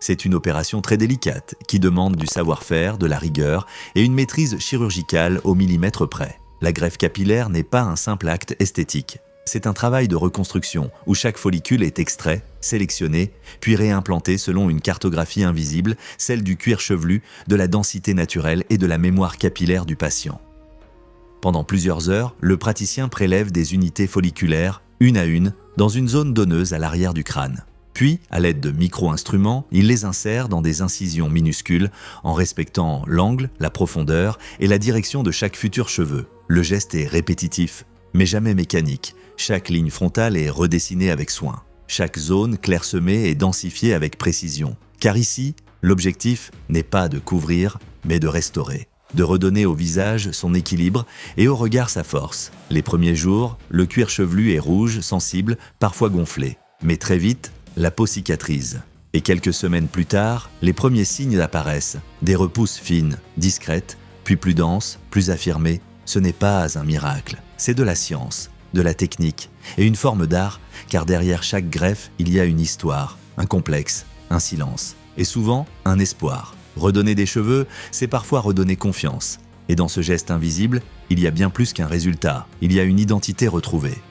C'est une opération très délicate qui demande du savoir-faire, de la rigueur et une maîtrise chirurgicale au millimètre près. La greffe capillaire n'est pas un simple acte esthétique. C'est un travail de reconstruction où chaque follicule est extrait, sélectionné, puis réimplanté selon une cartographie invisible, celle du cuir chevelu, de la densité naturelle et de la mémoire capillaire du patient. Pendant plusieurs heures, le praticien prélève des unités folliculaires, une à une, dans une zone donneuse à l'arrière du crâne. Puis, à l'aide de micro-instruments, il les insère dans des incisions minuscules en respectant l'angle, la profondeur et la direction de chaque futur cheveu. Le geste est répétitif, mais jamais mécanique. Chaque ligne frontale est redessinée avec soin. Chaque zone clairsemée et densifiée avec précision. Car ici, l'objectif n'est pas de couvrir, mais de restaurer. De redonner au visage son équilibre et au regard sa force. Les premiers jours, le cuir chevelu est rouge, sensible, parfois gonflé. Mais très vite, la peau cicatrise. Et quelques semaines plus tard, les premiers signes apparaissent. Des repousses fines, discrètes, puis plus denses, plus affirmées. Ce n'est pas un miracle, c'est de la science, de la technique et une forme d'art, car derrière chaque greffe, il y a une histoire, un complexe, un silence et souvent un espoir. Redonner des cheveux, c'est parfois redonner confiance. Et dans ce geste invisible, il y a bien plus qu'un résultat, il y a une identité retrouvée.